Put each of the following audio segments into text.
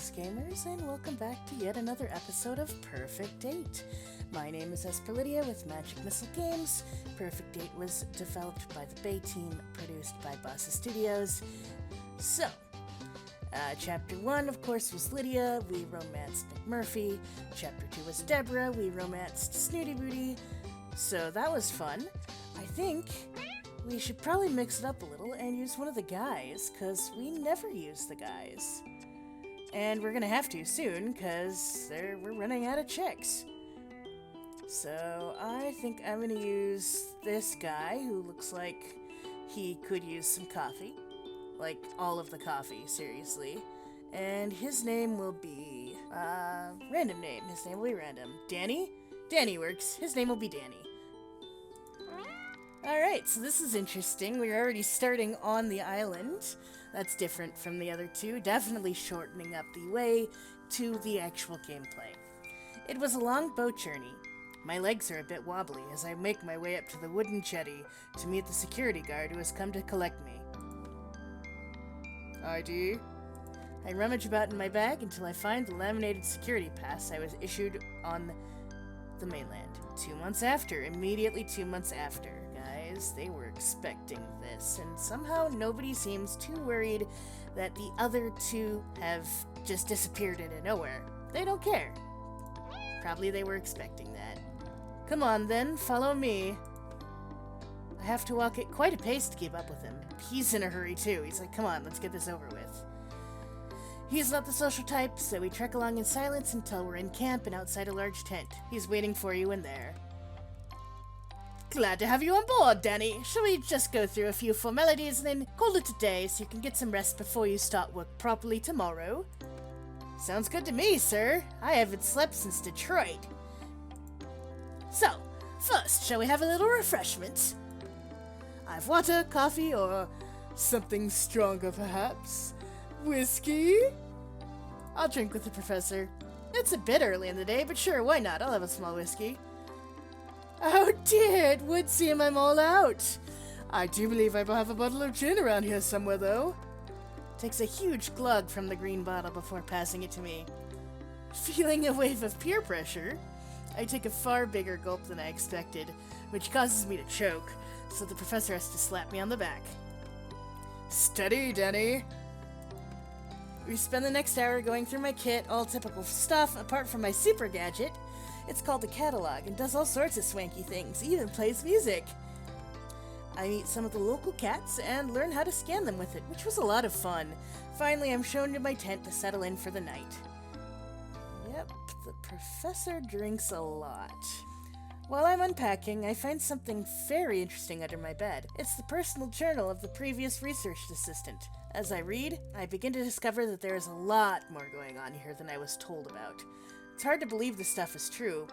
Greetings, gamers, and welcome back to yet another episode of Purrfect Date. My name is Lydia with Magic Missile Games. Purrfect Date was developed by the Bay team, produced by Bossa Studios. So, Chapter 1, of course, was Lydia. We romanced McMurphy. Chapter 2 was Deborah. We romanced Snooty Booty. So that was fun. I think we should probably mix it up a little and use one of the guys, because we never use the guys. And we're gonna have to soon, because we're running out of chicks. So I think I'm gonna use this guy who looks like he could use some coffee. Like, all of the coffee, seriously. And his name will be, random name. His name will be random. Danny? Danny works. His name will be Danny. Alright, so this is interesting. We're already starting on the island. That's different from the other two, definitely shortening up the way to the actual gameplay. It was a long boat journey. My legs are a bit wobbly as I make my way up to the wooden jetty to meet the security guard who has come to collect me. ID? I rummage about in my bag until I find the laminated security pass I was issued on the mainland. 2 months after, immediately 2 months after. Guys, they were expecting this, and somehow nobody seems too worried that the other two have just disappeared into nowhere. They don't care. Probably they were expecting that. Come on then, follow me. I have to walk at quite a pace to keep up with him. He's in a hurry too. He's like, come on, let's get this over with. He's not the social type, so we trek along in silence until we're in camp and outside a large tent. He's waiting for you in there. Glad to have you on board, Danny. Shall we just go through a few formalities and then call it a day so you can get some rest before you start work properly tomorrow? Sounds good to me, sir. I haven't slept since Detroit. So, first, shall we have a little refreshment? I've water, coffee, or something stronger, perhaps. Whiskey? I'll drink with the professor. It's a bit early in the day, but sure, why not? I'll have a small whiskey. Oh dear, it would seem I'm all out. I do believe I have a bottle of gin around here somewhere, though. Takes a huge glug from the green bottle before passing it to me. Feeling a wave of peer pressure, I take a far bigger gulp than I expected, which causes me to choke, so the professor has to slap me on the back. Steady, Danny. We spend the next hour going through my kit, all typical stuff, apart from my super gadget. It's called the catalog and does all sorts of swanky things, even plays music. I meet some of the local cats and learn how to scan them with it, which was a lot of fun. Finally, I'm shown to my tent to settle in for the night. Yep, the professor drinks a lot. While I'm unpacking, I find something very interesting under my bed. It's the personal journal of the previous research assistant. As I read, I begin to discover that there is a lot more going on here than I was told about. It's hard to believe this stuff is true.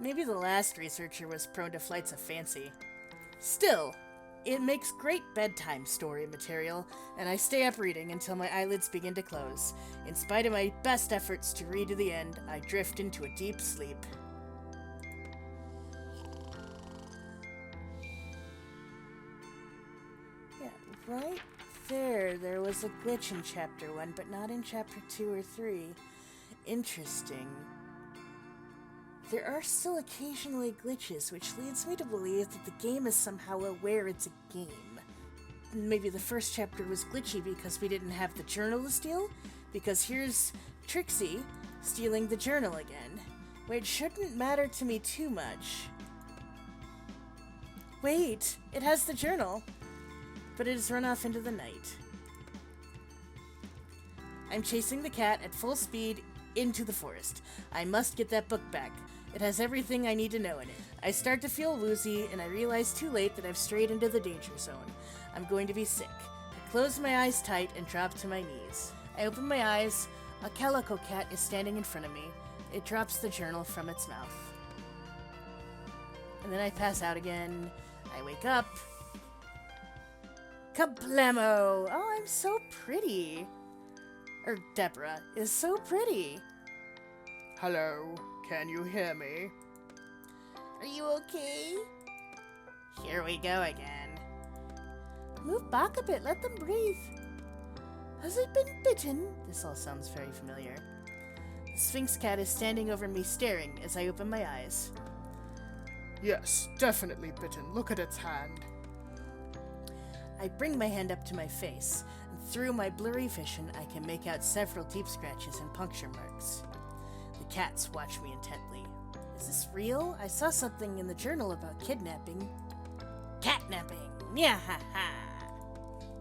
Maybe the last researcher was prone to flights of fancy. Still, it makes great bedtime story material, and I stay up reading until my eyelids begin to close. In spite of my best efforts to read to the end, I drift into a deep sleep. Right there was a glitch in Chapter 1, but not in Chapter 2 or 3. Interesting. There are still occasionally glitches, which leads me to believe that the game is somehow aware it's a game. Maybe the first chapter was glitchy because we didn't have the journal to steal, because here's Trixie stealing the journal again, which shouldn't matter to me too much. Wait, it has the journal. But it has run off into the night. I'm chasing the cat at full speed into the forest. I must get that book back. It has everything I need to know in it. I start to feel woozy, and I realize too late that I've strayed into the danger zone. I'm going to be sick. I close my eyes tight and drop to my knees. I open my eyes. A calico cat is standing in front of me. It drops the journal from its mouth. And then I pass out again. I wake up. Kablamo! Oh, I'm so pretty. Deborah is so pretty. Hello, can you hear me? Are you okay? Here we go again. Move back a bit, let them breathe. Has it been bitten? This all sounds very familiar. The Sphinx cat is standing over me staring as I open my eyes. Yes, definitely bitten. Look at its hand. I bring my hand up to my face, and through my blurry vision I can make out several deep scratches and puncture marks. The cats watch me intently. Is this real? I saw something in the journal about kidnapping. Catnapping! Yeah ha ha!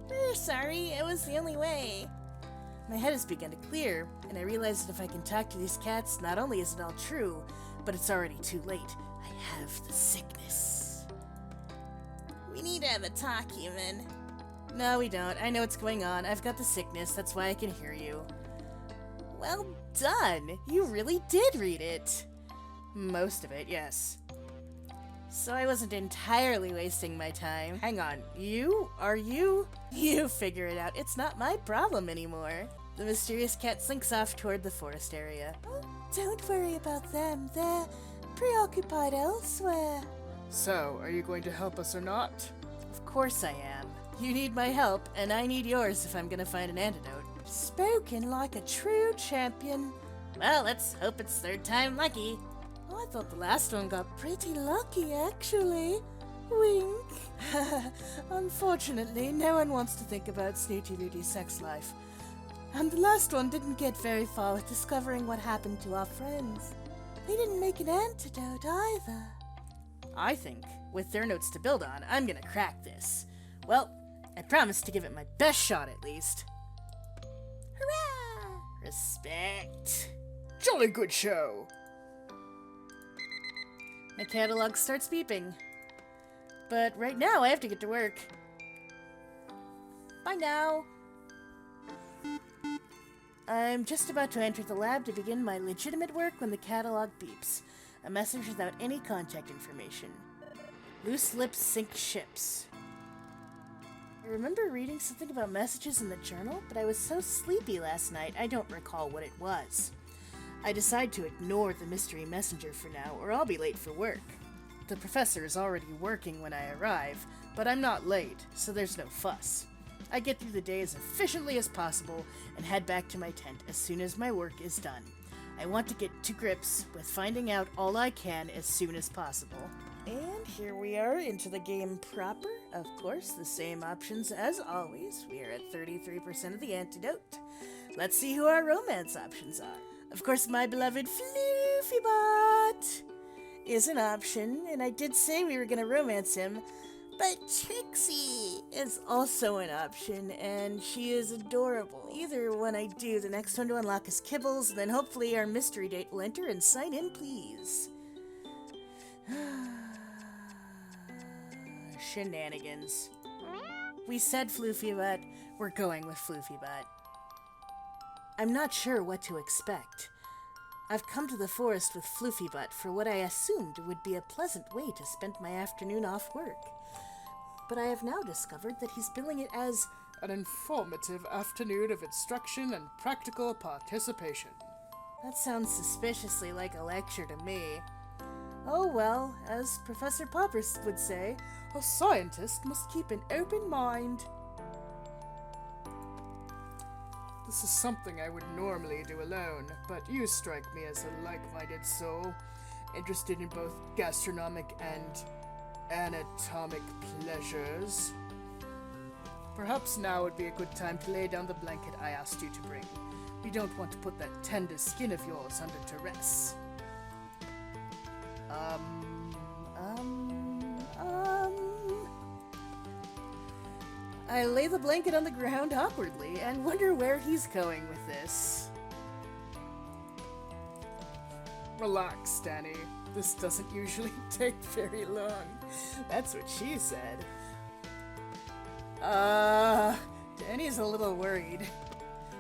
We're sorry, it was the only way. My head has begun to clear, and I realize that if I can talk to these cats, not only is it all true, but it's already too late. I have the sickness. We need to have a talk, human. No, we don't. I know what's going on. I've got the sickness. That's why I can hear you. Well done. You really did read it. Most of it, yes. So I wasn't entirely wasting my time. Hang on. You? Are you? You figure it out. It's not my problem anymore. The mysterious cat slinks off toward the forest area. Oh, don't worry about them. They're preoccupied elsewhere. So, are you going to help us or not? Of course I am. You need my help, and I need yours if I'm gonna find an antidote. Spoken like a true champion. Well, let's hope it's third time lucky. Oh, I thought the last one got pretty lucky, actually. Wink. Unfortunately, no one wants to think about Snooty Rooty's sex life. And the last one didn't get very far with discovering what happened to our friends. They didn't make an antidote either. I think, with their notes to build on, I'm gonna crack this. Well, I promise to give it my best shot at least. Hurrah! Respect. Jolly good show! My catalog starts beeping. But right now I have to get to work. Bye now. I'm just about to enter the lab to begin my legitimate work when the catalog beeps. A message without any contact information. Loose lips sink ships. I remember reading something about messages in the journal, but I was so sleepy last night I don't recall what it was. I decide to ignore the mystery messenger for now, or I'll be late for work. The professor is already working when I arrive, but I'm not late, so there's no fuss. I get through the day as efficiently as possible and head back to my tent as soon as my work is done. I want to get to grips with finding out all I can as soon as possible. And here we are into the game proper. Of course, the same options as always. We are at 33% of the antidote. Let's see who our romance options are. Of course, my beloved FloofyButt is an option, and I did say we were going to romance him. But Trixie is also an option, and she is adorable. Either one I do, the next one to unlock is Kibbles, and then hopefully our mystery date will enter and sign in, please. Shenanigans. We said FloofyButt, we're going with FloofyButt. I'm not sure what to expect. I've come to the forest with FloofyButt for what I assumed would be a pleasant way to spend my afternoon off work. But I have now discovered that he's billing it as an informative afternoon of instruction and practical participation. That sounds suspiciously like a lecture to me. Oh well, as Professor Popper would say, a scientist must keep an open mind. This is something I would normally do alone, but you strike me as a like-minded soul, interested in both gastronomic and anatomic pleasures. Perhaps now would be a good time to lay down the blanket I asked you to bring. We don't want to put that tender skin of yours under duress. I lay the blanket on the ground awkwardly and wonder where he's going with this. Relax, Danny. This doesn't usually take very long. That's what she said. Danny's a little worried.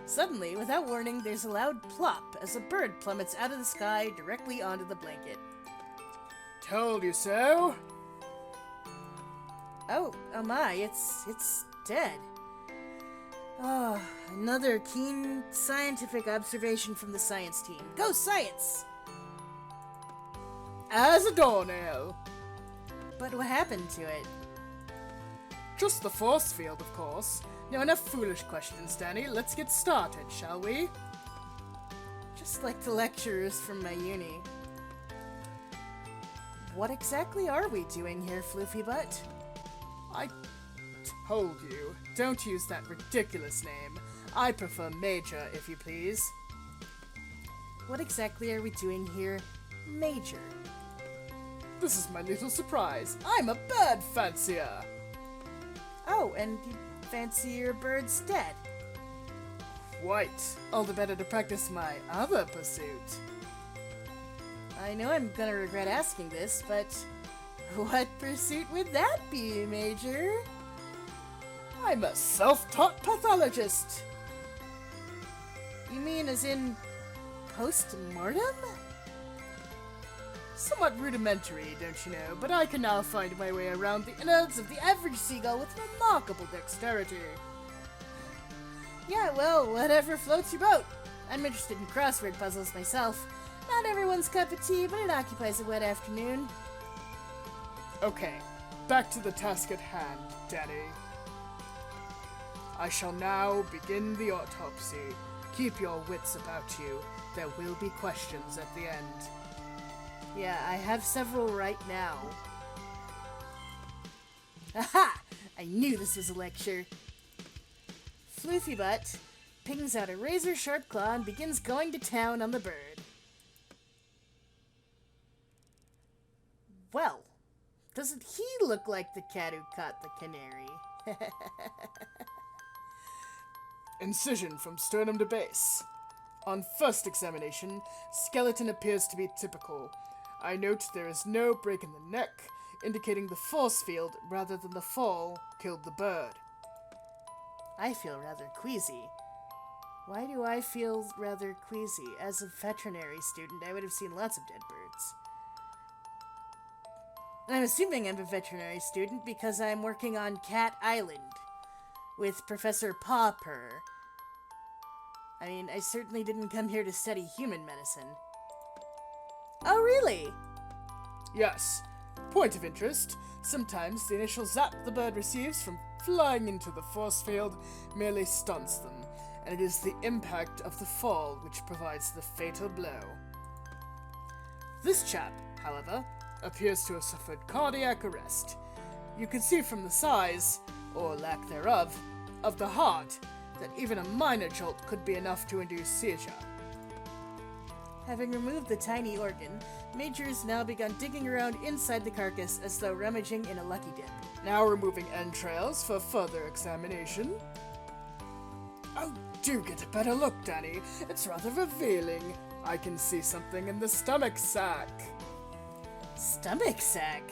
Suddenly, without warning, there's a loud plop as a bird plummets out of the sky directly onto the blanket. Told you so. Oh my, it's dead. Oh, another keen scientific observation from the science team. Go science! As a doornail. But what happened to it? Just the force field, of course. Now enough foolish questions, Danny. Let's get started, shall we? Just just like the lecturers from my uni. What exactly are we doing here, FloofyButt? I told you, don't use that ridiculous name. I prefer Major, if you please. What exactly are we doing here, Major? This is my little surprise. I'm a bird fancier. Oh, and you fancy your birds dead? Quite. All the better to practice my other pursuit. I know I'm gonna regret asking this, but what pursuit would that be, Major? I'm a self-taught pathologist. You mean as in post-mortem? Somewhat rudimentary, don't you know, but I can now find my way around the innards of the average seagull with remarkable dexterity. Yeah, well, whatever floats your boat. I'm interested in crossword puzzles myself. Not everyone's cup of tea, but it occupies a wet afternoon. Okay, back to the task at hand, Danny. I shall now begin the autopsy. Keep your wits about you. There will be questions at the end. Yeah, I have several right now. Aha! I knew this was a lecture. FloofyButt pings out a razor-sharp claw and begins going to town on the bird. Well, doesn't he look like the cat who caught the canary? Incision from sternum to base. On first examination, skeleton appears to be typical. I note there is no break in the neck, indicating the force field rather than the fall killed the bird. I feel rather queasy. Why do I feel rather queasy? As a veterinary student, I would have seen lots of dead birds. And I'm assuming I'm a veterinary student because I'm working on Cat Island with Professor Pawpur. I mean, I certainly didn't come here to study human medicine. Oh, really? Yes. Point of interest. Sometimes the initial zap the bird receives from flying into the force field merely stunts them, and it is the impact of the fall which provides the fatal blow. This chap, however, appears to have suffered cardiac arrest. You can see from the size, or lack thereof, of the heart that even a minor jolt could be enough to induce seizure. Having removed the tiny organ, Major has now begun digging around inside the carcass as though rummaging in a lucky dip. Now removing entrails for further examination. Oh, do get a better look, Danny. It's rather revealing. I can see something in the stomach sac. Stomach sac?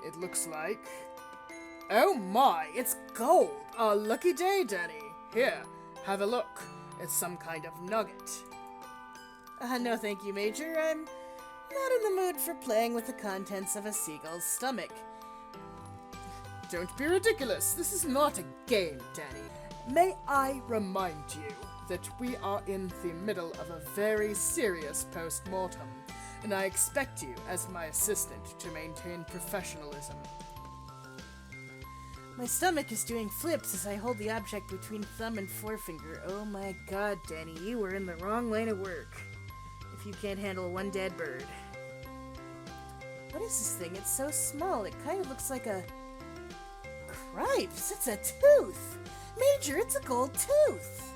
It looks like... Oh my, it's gold! A lucky day, Danny. Here, have a look. It's some kind of nugget. No thank you, Major. I'm not in the mood for playing with the contents of a seagull's stomach. Don't be ridiculous. This is not a game, Danny. May I remind you that we are in the middle of a very serious post-mortem, and I expect you, as my assistant, to maintain professionalism. My stomach is doing flips as I hold the object between thumb and forefinger. Oh my god, Danny, you were in the wrong line of work. If you can't handle one dead bird. What is this thing? It's so small. It kind of looks like a... Cripes, it's a tooth! Major, it's a gold tooth!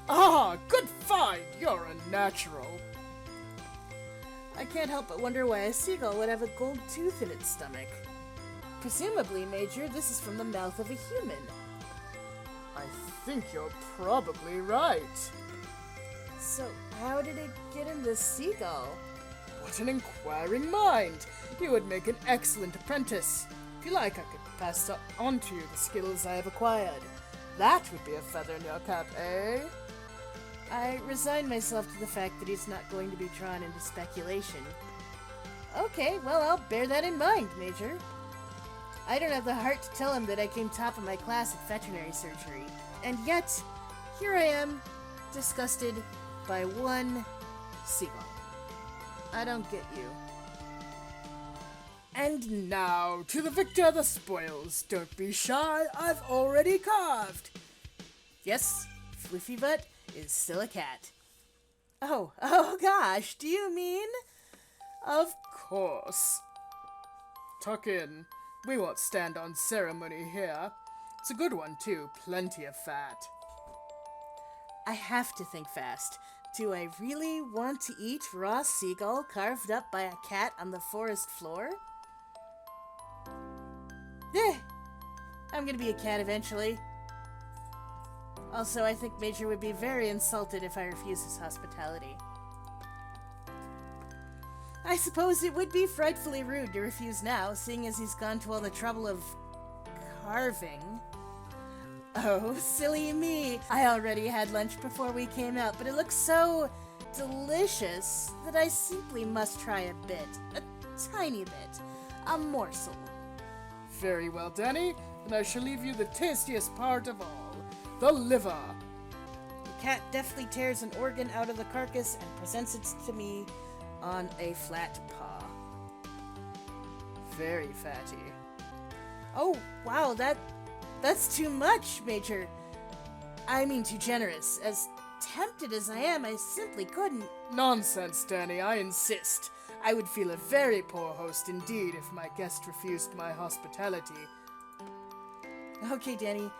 Ah, good find! You're a natural. I can't help but wonder why a seagull would have a gold tooth in its stomach. Presumably, Major, this is from the mouth of a human. I think you're probably right. So, how did it get in the seagull? What an inquiring mind! You would make an excellent apprentice. If you like, I could pass on to you the skills I have acquired. That would be a feather in your cap, eh? I resign myself to the fact that he's not going to be drawn into speculation. Okay, well, I'll bear that in mind, Major. I don't have the heart to tell him that I came top of my class at veterinary surgery. And yet, here I am, disgusted by one seagull. I don't get you. And now, to the victor the spoils. Don't be shy, I've already carved. Yes, FloofyButt, is still a cat. Oh gosh, do you mean? Of course. Tuck in. We won't stand on ceremony here. It's a good one, too. Plenty of fat. I have to think fast. Do I really want to eat raw seagull carved up by a cat on the forest floor? I'm gonna be a cat eventually. Also, I think Major would be very insulted if I refuse his hospitality. I suppose it would be frightfully rude to refuse now, seeing as he's gone to all the trouble of carving. Oh, silly me. I already had lunch before we came out, but it looks so delicious that I simply must try a bit. A tiny bit. A morsel. Very well, Danny. And I shall leave you the tastiest part of all. The liver. The cat deftly tears an organ out of the carcass and presents it to me on a flat paw. Very fatty. Oh, wow, that's too much, Major. I mean too generous. As tempted as I am, I simply couldn't. Nonsense, Danny, I insist. I would feel a very poor host indeed if my guest refused my hospitality. Okay, Danny,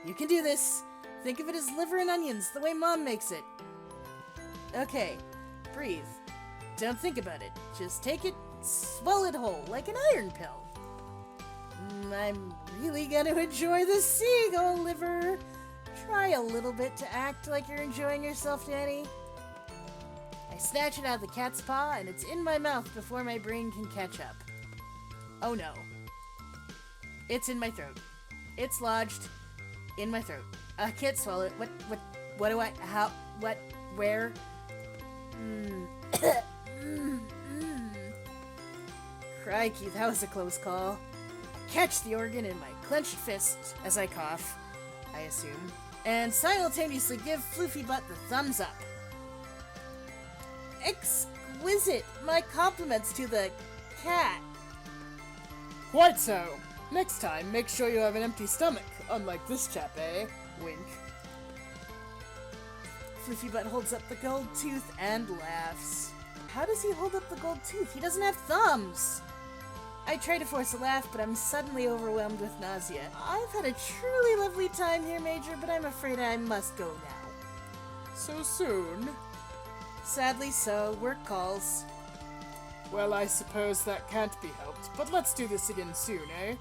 you can do this. Think of it as liver and onions, the way Mom makes it. Okay, breathe. Don't think about it. Just take it, swallow it whole, like an iron pill. I'm really gonna enjoy the seagull liver. Try a little bit to act like you're enjoying yourself, Danny. I snatch it out of the cat's paw, and it's in my mouth before my brain can catch up. Oh no. It's in my throat. It's lodged in my throat. I can't swallow it. What do I, how, what, where? Crikey, that was a close call. Catch the organ in my clenched fist as I cough, I assume, and simultaneously give FloofyButt the thumbs up. Exquisite! My compliments to the cat. Quite so. Next time, make sure you have an empty stomach, unlike this chap, eh? Wink. FloofyButt holds up the gold tooth and laughs. How does he hold up the gold tooth? He doesn't have thumbs! I try to force a laugh, but I'm suddenly overwhelmed with nausea. I've had a truly lovely time here, Major, but I'm afraid I must go now. So soon? Sadly so. Work calls. Well, I suppose that can't be helped, but let's do this again soon, eh?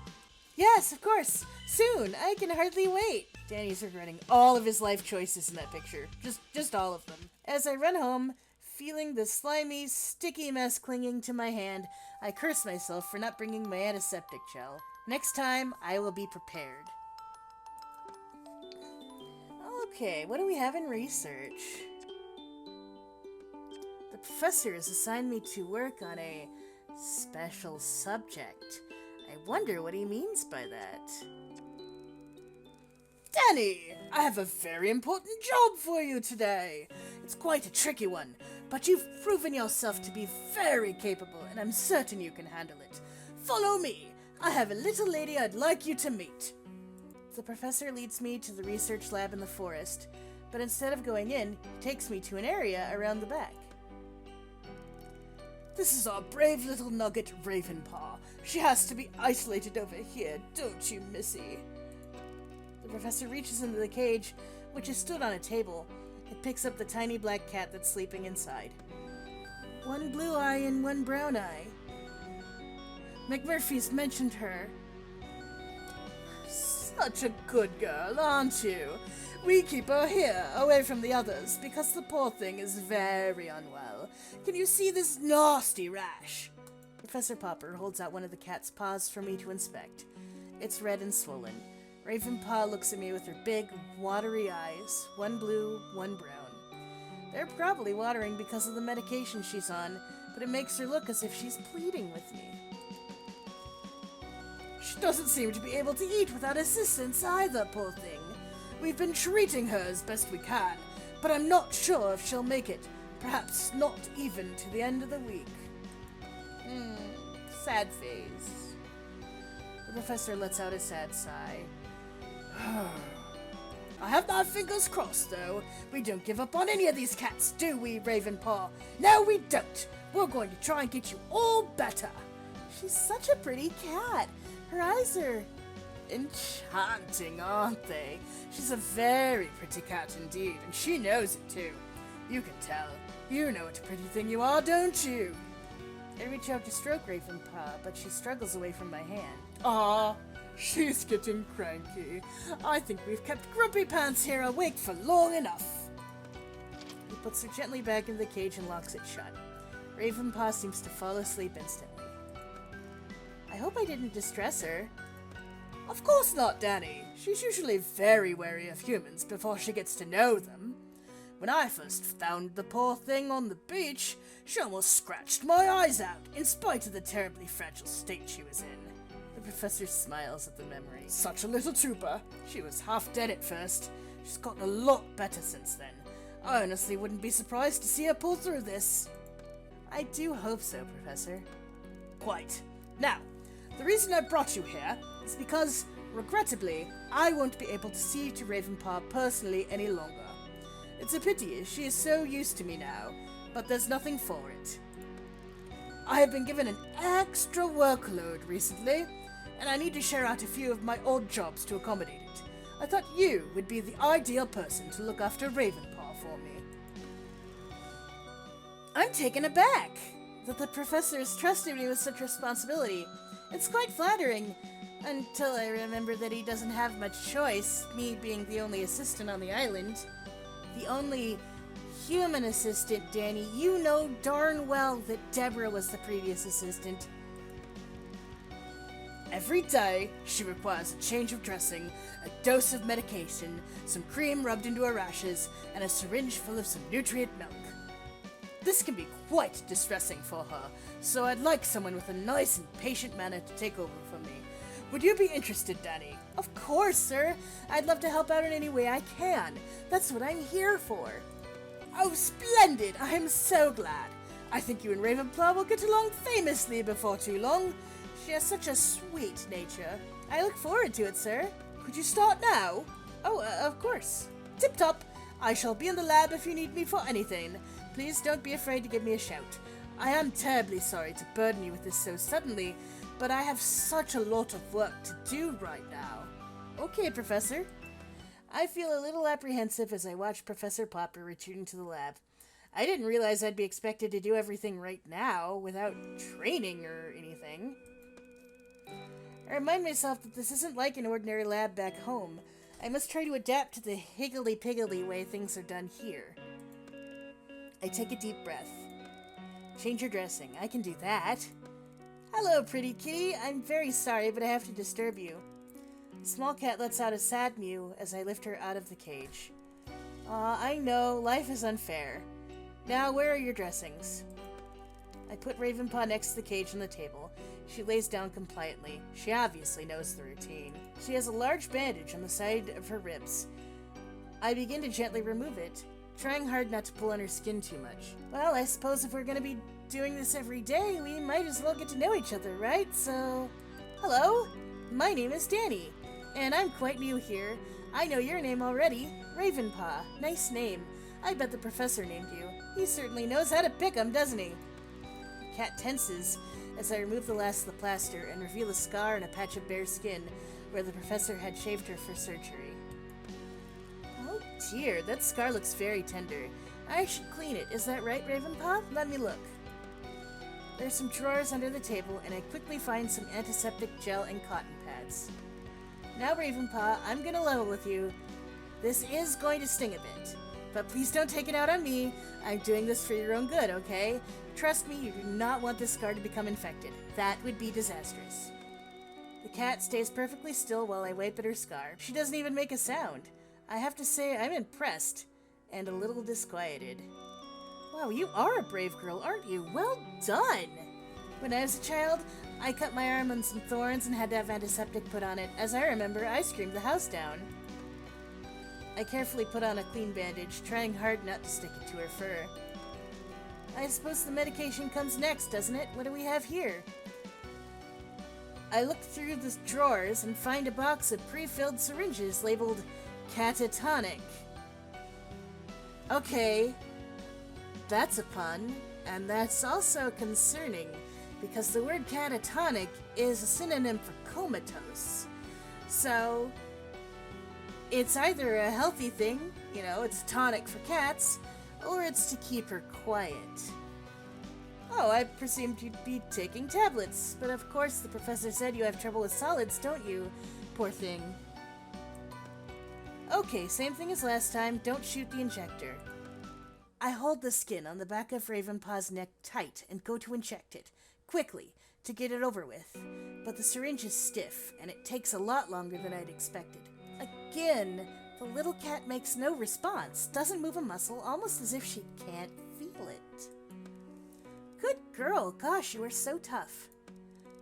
Yes, of course. Soon. I can hardly wait. Danny's regretting all of his life choices in that picture. Just all of them. As I run home, feeling the slimy, sticky mess clinging to my hand, I curse myself for not bringing my antiseptic gel. Next time, I will be prepared. Okay, what do we have in research? The professor has assigned me to work on a special subject. I wonder what he means by that. Danny, I have a very important job for you today. It's quite a tricky one, but you've proven yourself to be very capable, and I'm certain you can handle it. Follow me. I have a little lady I'd like you to meet. The professor leads me to the research lab in the forest, but instead of going in, he takes me to an area around the back. This is our brave little nugget, Ravenpaw. She has to be isolated over here, don't you, Missy? The professor reaches into the cage, which is stood on a table, and picks up the tiny black cat that's sleeping inside. One blue eye and one brown eye. McMurphy's mentioned her. Such a good girl, aren't you? We keep her here, away from the others, because the poor thing is very unwell. Can you see this nasty rash? Professor Popper holds out one of the cat's paws for me to inspect. It's red and swollen. Ravenpaw looks at me with her big, watery eyes, one blue, one brown. They're probably watering because of the medication she's on, but it makes her look as if she's pleading with me. She doesn't seem to be able to eat without assistance either, poor thing. We've been treating her as best we can, but I'm not sure if she'll make it. Perhaps not even to the end of the week. Sad face. The professor lets out a sad sigh. I have my fingers crossed, though. We don't give up on any of these cats, do we, Ravenpaw? No, we don't. We're going to try and get you all better. She's such a pretty cat. Her eyes are enchanting, aren't they? She's a very pretty cat indeed, and she knows it too. You can tell. You know what a pretty thing you are, don't you? I reach out to stroke Ravenpaw, but she struggles away from my hand. Ah, she's getting cranky. I think we've kept Grumpy Pants here awake for long enough. He puts her gently back into the cage and locks it shut. Ravenpaw seems to fall asleep instantly. I hope I didn't distress her. Of course not, Danny. She's usually very wary of humans before she gets to know them. When I first found the poor thing on the beach, she almost scratched my eyes out, in spite of the terribly fragile state she was in. The professor smiles at the memory. Such a little trooper. She was half dead at first. She's gotten a lot better since then. I honestly wouldn't be surprised to see her pull through this. I do hope so, Professor. Quite. Now, the reason I brought you here is because, regrettably, I won't be able to see to Ravenpaw personally any longer. It's a pity, she is so used to me now, but there's nothing for it. I have been given an extra workload recently, and I need to share out a few of my odd jobs to accommodate it. I thought you would be the ideal person to look after Ravenpaw for me. I'm taken aback that the professor has trusted me with such responsibility. It's quite flattering, until I remember that he doesn't have much choice, me being the only assistant on the island. The only human assistant, Danny. You know darn well that Deborah was the previous assistant. Every day, she requires a change of dressing, a dose of medication, some cream rubbed into her rashes, and a syringe full of some nutrient milk. This can be quite distressing for her, so I'd like someone with a nice and patient manner to take over for me. Would you be interested, Danny? Of course, sir. I'd love to help out in any way I can. That's what I'm here for. Oh, splendid! I am so glad. I think you and Ravenclaw will get along famously before too long. She has such a sweet nature. I look forward to it, sir. Could you start now? Oh, of course. Tip-top. I shall be in the lab if you need me for anything. Please don't be afraid to give me a shout. I am terribly sorry to burden you with this so suddenly, but I have such a lot of work to do right now. Okay, Professor. I feel a little apprehensive as I watch Professor Popper returning to the lab. I didn't realize I'd be expected to do everything right now without training or anything. I remind myself that this isn't like an ordinary lab back home. I must try to adapt to the higgledy-piggledy way things are done here. I take a deep breath. Change your dressing. I can do that. Hello, pretty kitty. I'm very sorry, but I have to disturb you. The small cat lets out a sad mew as I lift her out of the cage. I know, life is unfair. Now, where are your dressings? I put Ravenpaw next to the cage on the table. She lays down compliantly. She obviously knows the routine. She has a large bandage on the side of her ribs. I begin to gently remove it, trying hard not to pull on her skin too much. Well, I suppose if we're going to be doing this every day, we might as well get to know each other, right? So, hello, my name is Danny, and I'm quite new here. I know your name already, Ravenpaw. Nice name. I bet the professor named you. He certainly knows how to pick 'em, doesn't he? The cat tenses as I remove the last of the plaster and reveal a scar and a patch of bare skin where the professor had shaved her for surgery. Oh dear, that scar looks very tender. I should clean it. Is that right, Ravenpaw? Let me look. There's some drawers under the table, and I quickly find some antiseptic gel and cotton pads. Now, Ravenpaw, I'm gonna level with you. This is going to sting a bit, but please don't take it out on me. I'm doing this for your own good, okay? Trust me, you do not want this scar to become infected. That would be disastrous. The cat stays perfectly still while I wipe at her scar. She doesn't even make a sound. I have to say, I'm impressed and a little disquieted. Wow, you are a brave girl, aren't you? Well done! When I was a child, I cut my arm on some thorns and had to have antiseptic put on it. As I remember, I screamed the house down. I carefully put on a clean bandage, trying hard not to stick it to her fur. I suppose the medication comes next, doesn't it? What do we have here? I look through the drawers and find a box of pre-filled syringes labeled catatonic. Okay, that's a pun, and that's also concerning, because the word catatonic is a synonym for comatose. So, it's either a healthy thing, you know, it's a tonic for cats, or it's to keep her quiet. Oh, I presumed you'd be taking tablets, but of course the professor said you have trouble with solids, don't you? Poor thing. Okay, same thing as last time, don't shoot the injector. I hold the skin on the back of Ravenpaw's neck tight and go to inject it, quickly, to get it over with. But the syringe is stiff, and it takes a lot longer than I'd expected. Again, the little cat makes no response, doesn't move a muscle, almost as if she can't feel it. Good girl, gosh, you are so tough.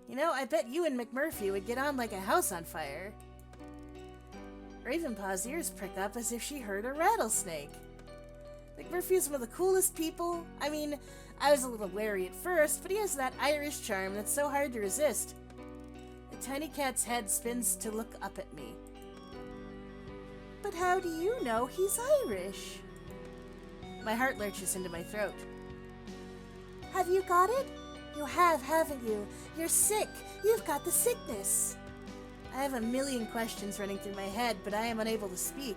You know, I bet you and McMurphy would get on like a house on fire. Ravenpaw's ears prick up as if she heard a rattlesnake. McMurphy is one of the coolest people. I mean, I was a little wary at first, but he has that Irish charm that's so hard to resist. The tiny cat's head spins to look up at me. But how do you know he's Irish? My heart lurches into my throat. Have you got it? You have, haven't you? You're sick. You've got the sickness. I have a million questions running through my head, but I am unable to speak.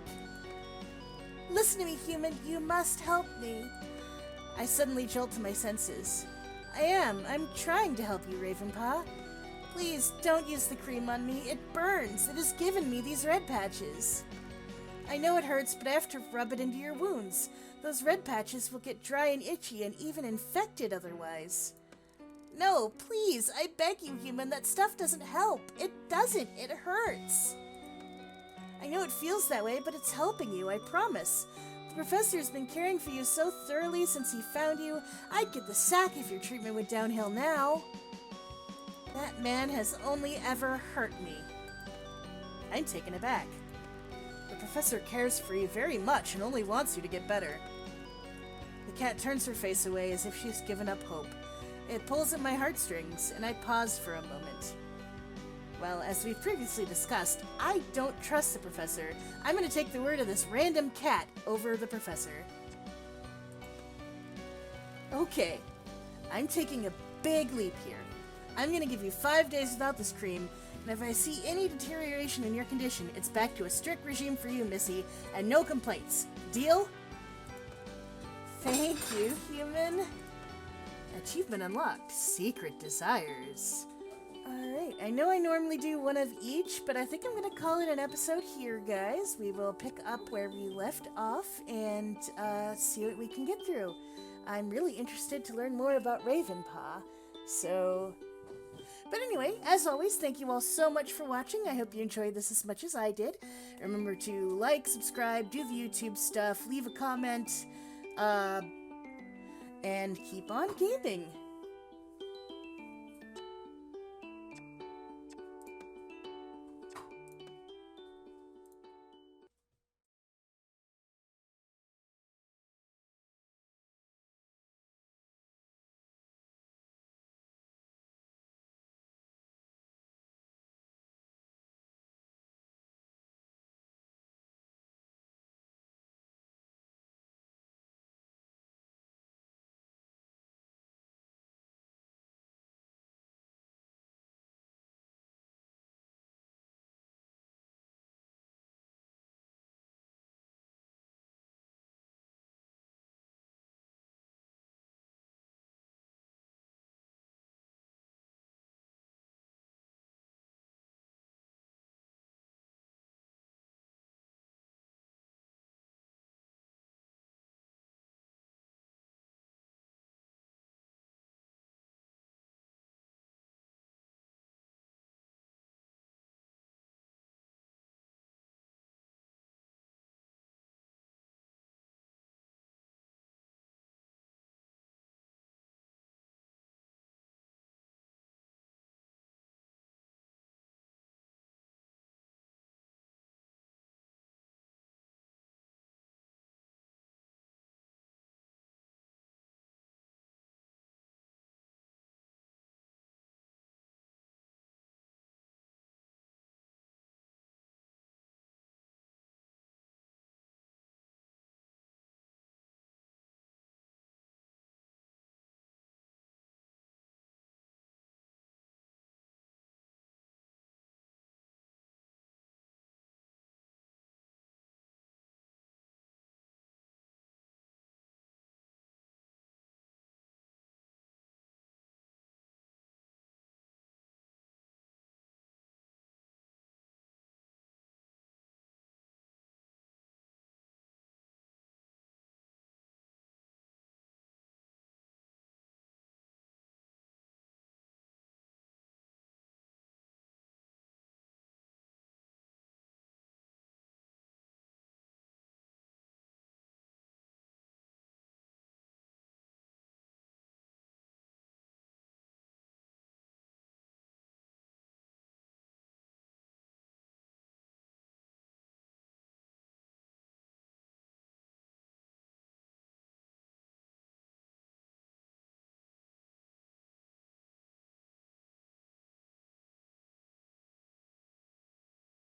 Listen to me, human. You must help me. I suddenly jolt to my senses. I'm trying to help you, Ravenpaw. Please, don't use the cream on me. It burns. It has given me these red patches. I know it hurts, but I have to rub it into your wounds. Those red patches will get dry and itchy and even infected otherwise. No, please, I beg you, human, that stuff doesn't help. It doesn't. It hurts. I know it feels that way, but it's helping you, I promise. The professor's been caring for you so thoroughly since he found you. I'd get the sack if your treatment went downhill now. That man has only ever hurt me. I'm taken aback. The professor cares for you very much and only wants you to get better. The cat turns her face away as if she's given up hope. It pulls at my heartstrings, and I pause for a moment. Well, as we've previously discussed, I don't trust the professor. I'm going to take the word of this random cat over the professor. Okay, I'm taking a big leap here. I'm going to give you 5 days without this cream, and if I see any deterioration in your condition, it's back to a strict regime for you, Missy, and no complaints. Deal? Thank you, human. Achievement unlocked. Secret desires. Alright, I know I normally do one of each, but I think I'm going to call it an episode here, guys. We will pick up where we left off and see what we can get through. I'm really interested to learn more about Ravenpaw, so... But anyway, as always, thank you all so much for watching. I hope you enjoyed this as much as I did. Remember to like, subscribe, do the YouTube stuff, leave a comment, and keep on gaming.